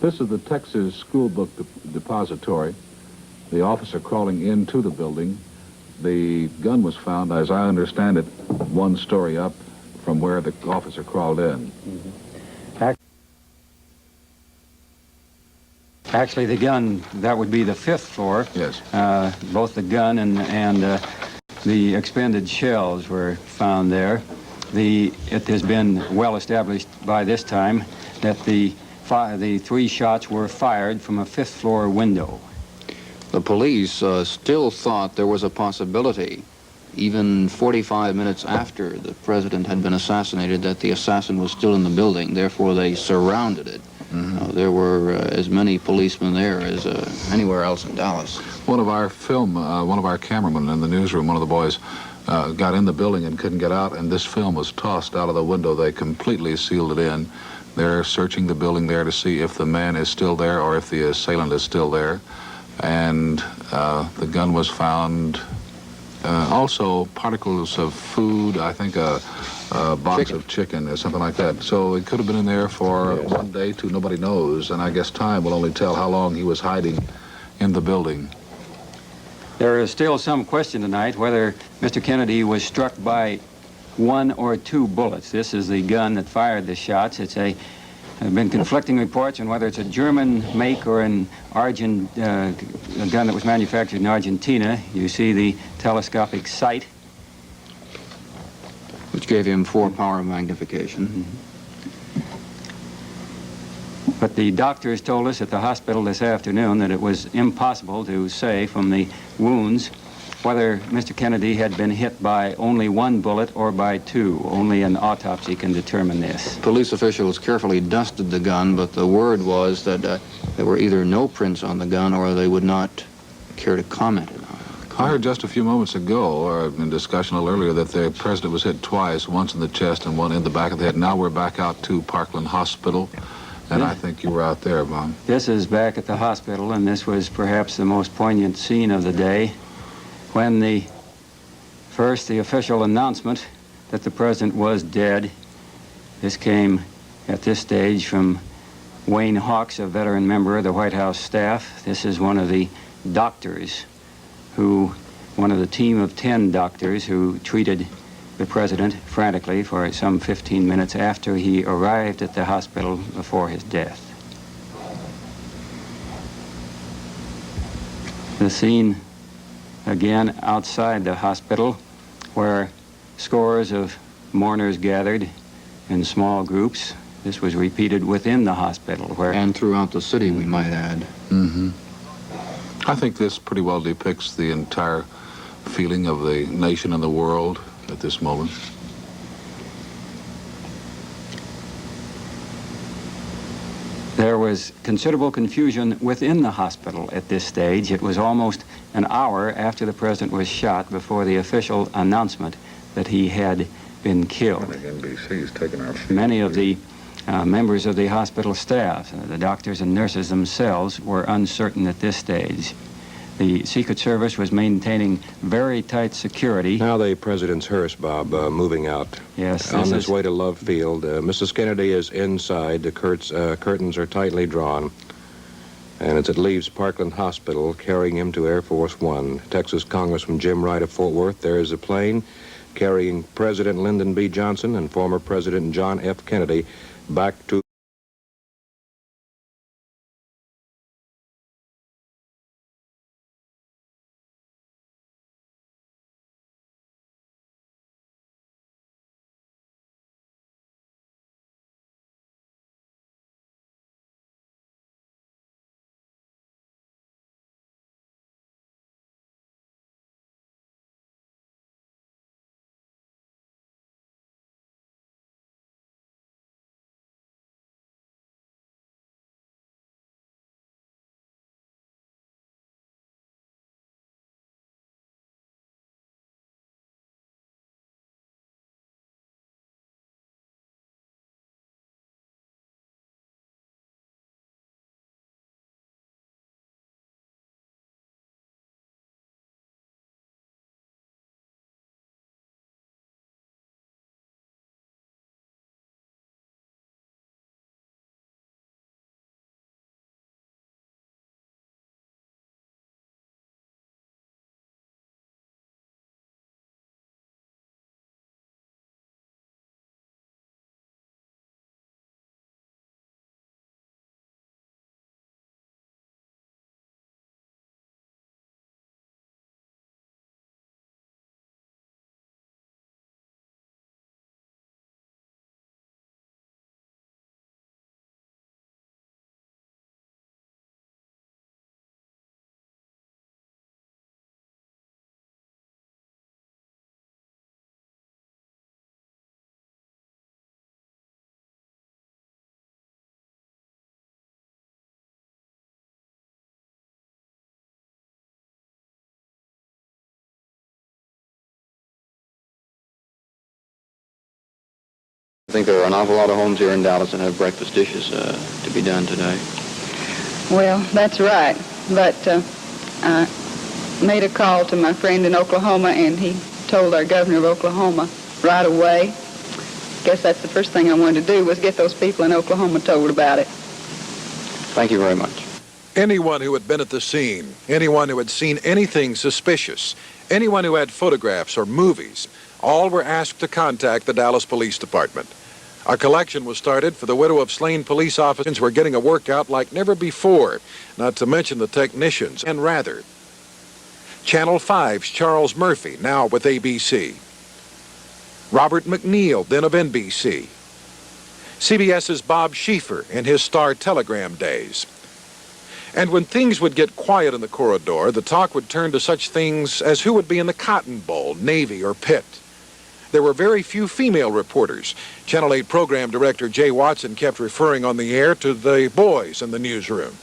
This is the Texas School Book Depository. The officer crawling into the building. The gun was found, as I understand it, one story up from where the officer crawled in. Actually, the gun, that would be the 5th floor. Yes. Both the gun and the expended shells were found there. It has been well established by this time that the 3 shots were fired from a 5th floor window. The police still thought there was a possibility, even 45 minutes after the president had been assassinated, that the assassin was still in the building. Therefore, they surrounded it. There were as many policemen there as anywhere else in Dallas. One of our cameramen in the newsroom, one of the boys, got in the building and couldn't get out, and this film was tossed out of the window. They completely sealed it in. They're searching the building there to see if the man is still there or if the assailant is still there. And the gun was found. Also, particles of food, I think a box of chicken or something like that. So it could have been in there for 1 day, 2, nobody knows. And I guess time will only tell how long he was hiding in the building. There is still some question tonight whether Mr. Kennedy was struck by 1 or 2 bullets. This is the gun that fired the shots. There have been conflicting reports on whether it's a German make or a gun that was manufactured in Argentina. You see the telescopic sight, which gave him 4 power magnification. But the doctors told us at the hospital this afternoon that it was impossible to say from the wounds whether Mr. Kennedy had been hit by only 1 bullet or by 2. Only an autopsy can determine this. Police officials carefully dusted the gun, but the word was that there were either no prints on the gun or they would not care to comment on it. I heard just a few moments ago, or in discussion a little earlier, that the president was hit twice, once in the chest and one in the back of the head. Now we're back out to Parkland Hospital, and I think you were out there, Bob. This is back at the hospital, and this was perhaps the most poignant scene of the day, when the official announcement that the president was dead. This came at this stage from Wayne Hawks, a veteran member of the White House staff. This is one of the doctors one of the team of 10 doctors who treated the president frantically for some 15 minutes after he arrived at the hospital before his death. The scene again outside the hospital, where scores of mourners gathered in small groups. This was repeated within the hospital, and throughout the city, we might add. I think this pretty well depicts the entire feeling of the nation and the world at this moment. There was considerable confusion within the hospital at this stage. It was almost an hour after the president was shot before the official announcement that he had been killed. NBC's taking our Many of the members of the hospital staff, the doctors and nurses themselves, were uncertain at this stage. The Secret Service was maintaining very tight security. Now the president's hearse, Bob, moving out. Yes. On his way to Love Field. Mrs. Kennedy is inside. The curtains are tightly drawn. And as it leaves Parkland Hospital, carrying him to Air Force One, Texas Congressman Jim Wright of Fort Worth, there is a plane carrying President Lyndon B. Johnson and former President John F. Kennedy back to I think there are an awful lot of homes here in Dallas that have breakfast dishes to be done today. Well, that's right. But I made a call to my friend in Oklahoma, and he told our governor of Oklahoma right away. Guess that's the first thing I wanted to do, was get those people in Oklahoma told about it. Thank you very much. Anyone who had been at the scene, anyone who had seen anything suspicious, anyone who had photographs or movies, all were asked to contact the Dallas Police Department. A collection was started for the widow of slain police officers who were getting a workout like never before, not to mention the technicians, and rather. Channel 5's Charles Murphy, now with ABC. Robert McNeil, then of NBC. CBS's Bob Schieffer in his Star Telegram days. And when things would get quiet in the corridor, the talk would turn to such things as who would be in the Cotton Bowl, Navy, or Pitt. There were very few female reporters. Channel 8 program director Jay Watson kept referring on the air to the boys in the newsroom.